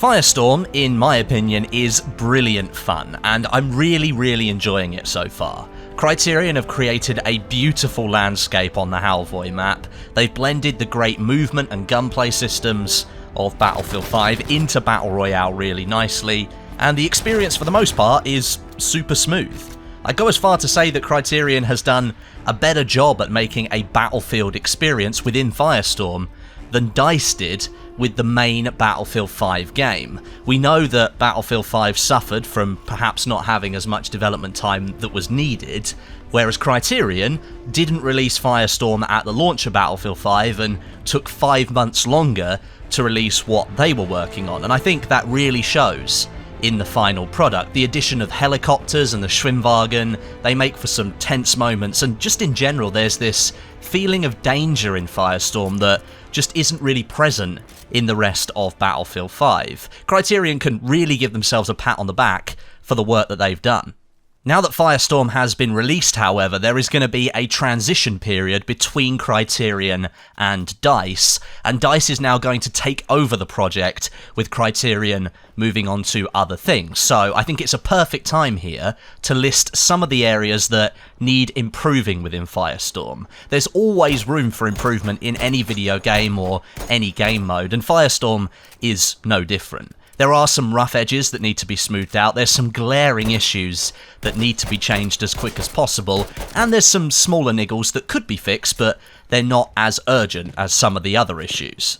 Firestorm, in my opinion, is brilliant fun, and I'm really enjoying it so far. Criterion have created a beautiful landscape on the Halvoy map. They've blended the great movement and gunplay systems of Battlefield 5 into Battle Royale really nicely, and the experience for the most part is super smooth. I'd go as far to say that Criterion has done a better job at making a Battlefield experience within Firestorm than DICE did with the main Battlefield 5 game. We know that Battlefield 5 suffered from perhaps not having as much development time that was needed, whereas Criterion didn't release Firestorm at the launch of Battlefield 5 and took 5 months longer to release what they were working on, and I think that really shows in the final product. The addition of helicopters and the Schwimmwagen, they make for some tense moments, and just in general there's this feeling of danger in Firestorm that just isn't really present in the rest of Battlefield 5. Criterion can really give themselves a pat on the back for the work that they've done. Now that Firestorm has been released, however, there is going to be a transition period between Criterion and DICE is now going to take over the project, with Criterion moving on to other things. So I think it's a perfect time here to list some of the areas that need improving within Firestorm. There's always room for improvement in any video game or any game mode, and Firestorm is no different. There are some rough edges that need to be smoothed out, there's some glaring issues that need to be changed as quick as possible, and there's some smaller niggles that could be fixed, but they're not as urgent as some of the other issues.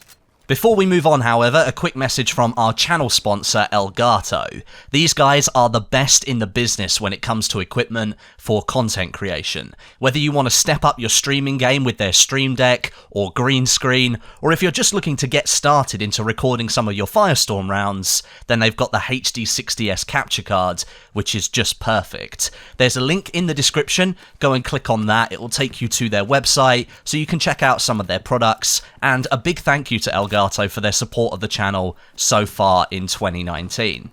Before we move on, however, a quick message from our channel sponsor, Elgato. These guys are the best in the business when it comes to equipment for content creation. Whether you want to step up your streaming game with their Stream Deck or green screen, or if you're just looking to get started into recording some of your Firestorm rounds, then they've got the HD60S capture card, which is just perfect. There's a link in the description, go and click on that, it will take you to their website so you can check out some of their products, and a big thank you to Elgato for their support of the channel so far in 2019.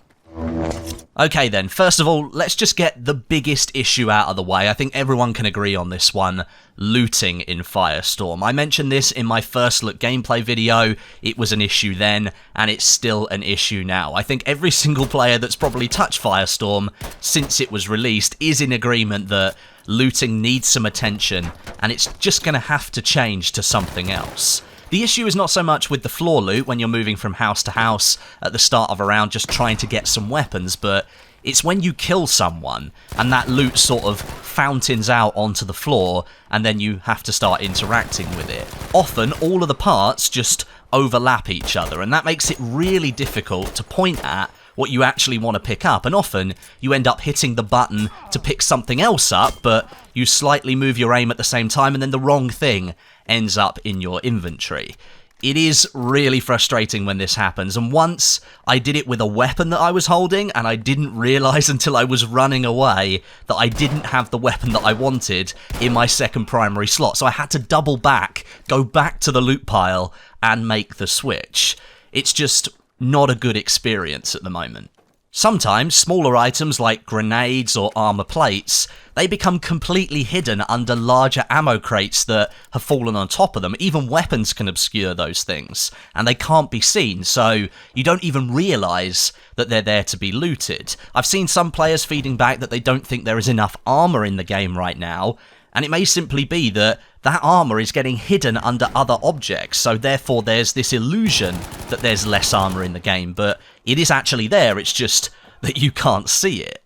Okay then, first of all, let's just get the biggest issue out of the way. I think everyone can agree on this one: looting in Firestorm. I mentioned this in my first look gameplay video, it was an issue then, and it's still an issue now. I think every single player that's probably touched Firestorm since it was released is in agreement that looting needs some attention, and it's just going to have to change to something else. The issue is not so much with the floor loot when you're moving from house to house at the start of a round just trying to get some weapons, but it's when you kill someone and that loot sort of fountains out onto the floor and then you have to start interacting with it. Often all of the parts just overlap each other, and that makes it really difficult to point at what you actually want to pick up, and often you end up hitting the button to pick something else up, but you slightly move your aim at the same time and then the wrong thing ends up in your inventory. It is really frustrating when this happens, and once I did it with a weapon that I was holding and I didn't realise until I was running away that I didn't have the weapon that I wanted in my second primary slot, so I had to double back, go back to the loot pile and make the switch. It's just not a good experience at the moment. Sometimes smaller items like grenades or armor plates, they become completely hidden under larger ammo crates that have fallen on top of them. Even weapons can obscure those things, and they can't be seen, so you don't even realise that they're there to be looted. I've seen some players feeding back that they don't think there is enough armor in the game right now, and it may simply be that that armor is getting hidden under other objects, so therefore there's this illusion that there's less armor in the game, but it is actually there, it's just that you can't see it.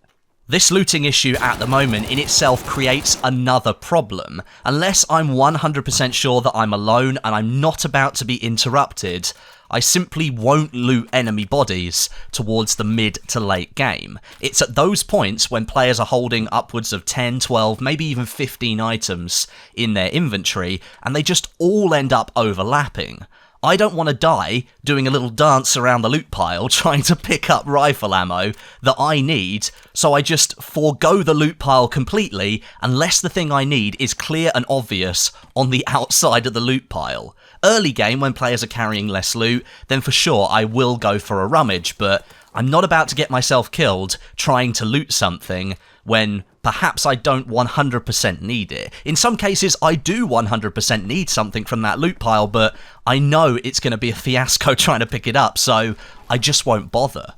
This looting issue at the moment in itself creates another problem. Unless I'm 100% sure that I'm alone and I'm not about to be interrupted, I simply won't loot enemy bodies towards the mid to late game. It's at those points when players are holding upwards of 10, 12, maybe even 15 items in their inventory, and they just all end up overlapping. I don't want to die doing a little dance around the loot pile trying to pick up rifle ammo that I need, so I just forego the loot pile completely unless the thing I need is clear and obvious on the outside of the loot pile. Early game, when players are carrying less loot, then for sure I will go for a rummage, but I'm not about to get myself killed trying to loot something when perhaps I don't 100% need it. In some cases, I do 100% need something from that loot pile, but I know it's going to be a fiasco trying to pick it up, so I just won't bother.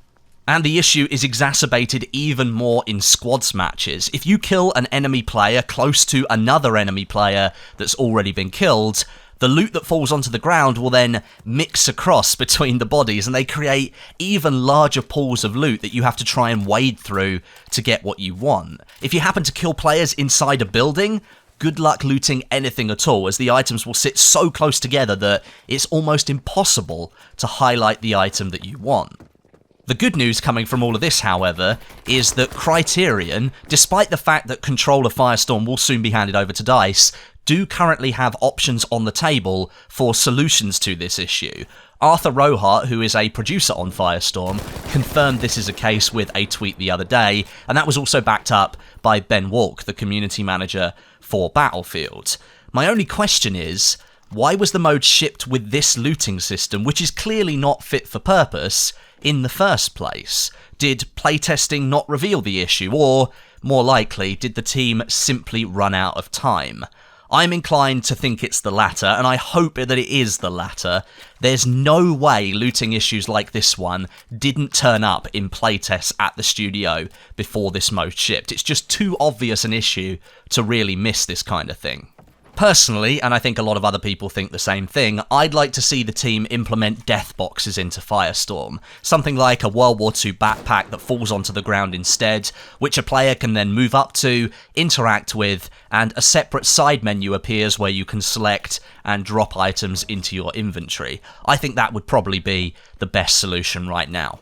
And the issue is exacerbated even more in squads matches. If you kill an enemy player close to another enemy player that's already been killed, the loot that falls onto the ground will then mix across between the bodies, and they create even larger pools of loot that you have to try and wade through to get what you want. If you happen to kill players inside a building, good luck looting anything at all, as the items will sit so close together that it's almost impossible to highlight the item that you want. The good news coming from all of this, however, is that Criterion, despite the fact that control of Firestorm will soon be handed over to DICE, do currently have options on the table for solutions to this issue. Arthur Rohart, who is a producer on Firestorm, confirmed this is a case with a tweet the other day, and that was also backed up by Ben Walk, the community manager for Battlefield. My only question is, why was the mode shipped with this looting system, which is clearly not fit for purpose, in the first place? Did playtesting not reveal the issue, or, more likely, did the team simply run out of time? I'm inclined to think it's the latter, and I hope that it is the latter. There's no way looting issues like this one didn't turn up in playtests at the studio before this mode shipped. It's just too obvious an issue to really miss this kind of thing. Personally, and I think a lot of other people think the same thing, I'd like to see the team implement death boxes into Firestorm. Something like a World War II backpack that falls onto the ground instead, which a player can then move up to, interact with, and a separate side menu appears where you can select and drop items into your inventory. I think that would probably be the best solution right now.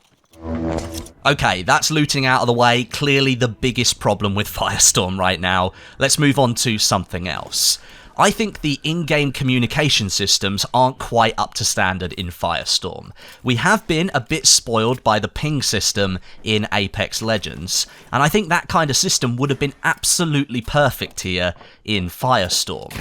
Okay, that's looting out of the way, clearly the biggest problem with Firestorm right now. Let's move on to something else. I think the in-game communication systems aren't quite up to standard in Firestorm. We have been a bit spoiled by the ping system in Apex Legends, and I think that kind of system would have been absolutely perfect here in Firestorm.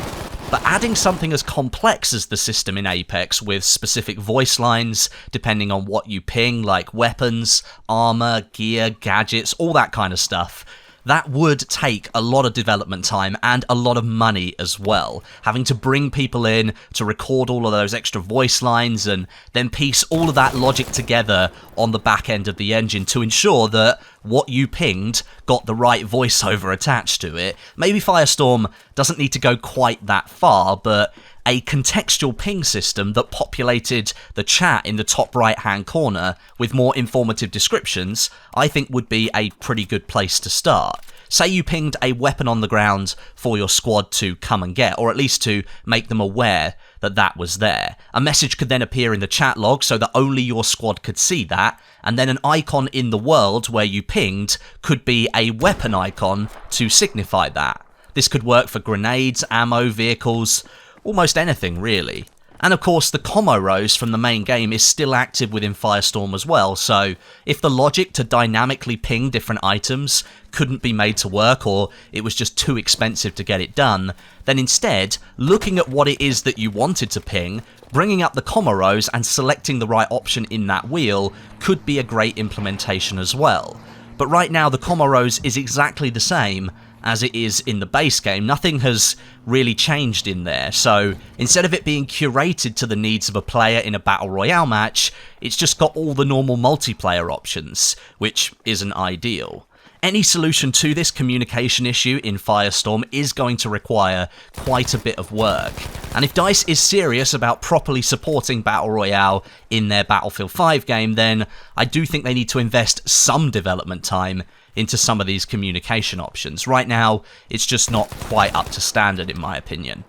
But adding something as complex as the system in Apex, with specific voice lines depending on what you ping, like weapons, armor, gear, gadgets, all that kind of stuff, that would take a lot of development time and a lot of money as well. Having to bring people in to record all of those extra voice lines and then piece all of that logic together on the back end of the engine to ensure that what you pinged got the right voiceover attached to it. Maybe Firestorm doesn't need to go quite that far, but a contextual ping system that populated the chat in the top right hand corner with more informative descriptions, I think would be a pretty good place to start. Say you pinged a weapon on the ground for your squad to come and get, or at least to make them aware that that was there. A message could then appear in the chat log so that only your squad could see that, and then an icon in the world where you pinged could be a weapon icon to signify that. This could work for grenades, ammo, vehicles, almost anything really. And of course the commo rows from the main game is still active within Firestorm as well, so if the logic to dynamically ping different items couldn't be made to work, or it was just too expensive to get it done, then instead, looking at what it is that you wanted to ping, bringing up the commo rows and selecting the right option in that wheel could be a great implementation as well. But right now the commo rows is exactly the same as it is in the base game. Nothing has really changed in there, so instead of it being curated to the needs of a player in a Battle Royale match, it's just got all the normal multiplayer options, which isn't ideal. Any solution to this communication issue in Firestorm is going to require quite a bit of work, and if DICE is serious about properly supporting Battle Royale in their Battlefield 5 game, then I do think they need to invest some development time into some of these communication options. Right now, it's just not quite up to standard in my opinion.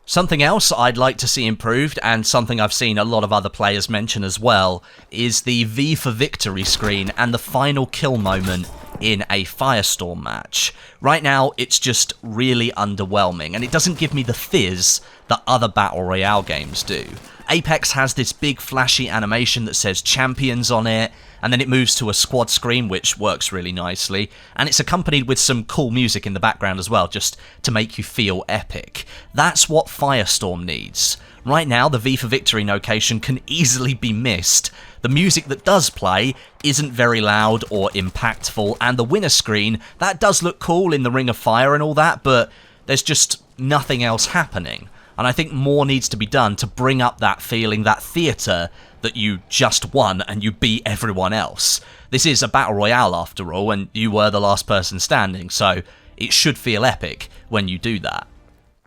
Something else I'd like to see improved, and something I've seen a lot of other players mention as well, is the V for Victory screen and the final kill moment in a Firestorm match. Right now, it's just really underwhelming, and it doesn't give me the fizz that other Battle Royale games do. Apex has this big flashy animation that says champions on it, and then it moves to a squad screen, which works really nicely, and it's accompanied with some cool music in the background as well, just to make you feel epic. That's what Firestorm needs. Right now, the V for Victory notation can easily be missed. The music that does play isn't very loud or impactful, and the winner screen, that does look cool in the Ring of Fire and all that, but there's just nothing else happening. And I think more needs to be done to bring up that feeling, that theatre, that you just won and you beat everyone else. This is a Battle Royale after all, and you were the last person standing, so it should feel epic when you do that.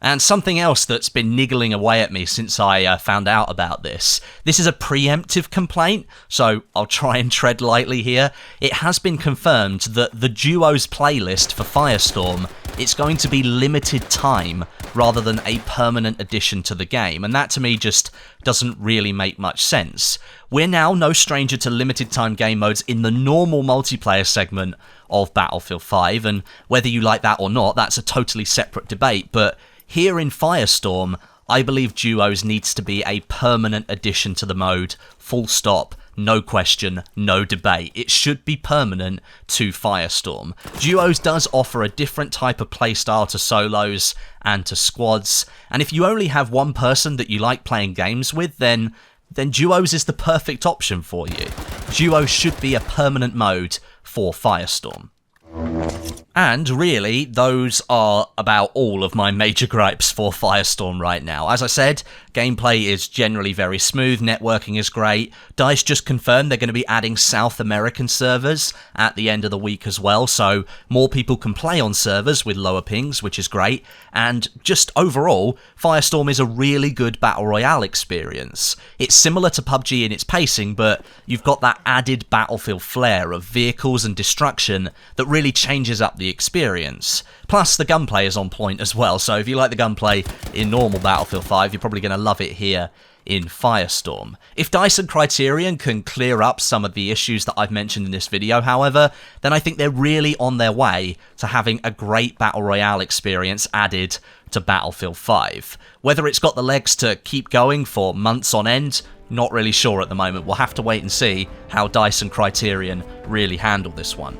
And something else that's been niggling away at me since I found out about this. This is a preemptive complaint, so I'll try and tread lightly here. It has been confirmed that the Duos playlist for Firestorm, it's going to be limited time rather than a permanent addition to the game, and that to me just doesn't really make much sense. We're now no stranger to limited time game modes in the normal multiplayer segment of Battlefield 5, and whether you like that or not, that's a totally separate debate, but here in Firestorm, I believe Duos needs to be a permanent addition to the mode, full stop, no question, no debate. It should be permanent to Firestorm. Duos does offer a different type of playstyle to solos and to squads, and if you only have one person that you like playing games with, then Duos is the perfect option for you. Duos should be a permanent mode for Firestorm. And really, those are about all of my major gripes for Firestorm right now. As I said, gameplay is generally very smooth, networking is great. DICE just confirmed they're going to be adding South American servers at the end of the week as well, so more people can play on servers with lower pings, which is great. And just overall, Firestorm is a really good Battle Royale experience. It's similar to PUBG in its pacing, but you've got that added Battlefield flair of vehicles and destruction that really changes up the experience. Plus, the gunplay is on point as well, so if you like the gunplay in normal Battlefield 5, you're probably going to love it here in Firestorm. If DICE and Criterion can clear up some of the issues that I've mentioned in this video, however, then I think they're really on their way to having a great Battle Royale experience added to Battlefield 5. Whether it's got the legs to keep going for months on end, not really sure at the moment. We'll have to wait and see how DICE and Criterion really handle this one.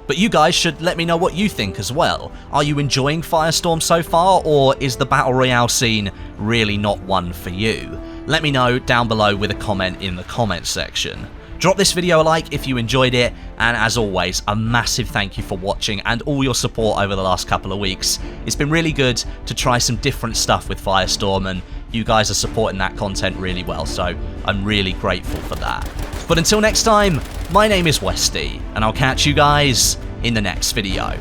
But you guys should let me know what you think as well. Are you enjoying Firestorm so far, or is the Battle Royale scene really not one for you? Let me know down below with a comment in the comments section. Drop this video a like if you enjoyed it, and as always, a massive thank you for watching and all your support over the last couple of weeks. It's been really good to try some different stuff with Firestorm, and you guys are supporting that content really well, so I'm really grateful for that. But until next time, my name is Westie, and I'll catch you guys in the next video.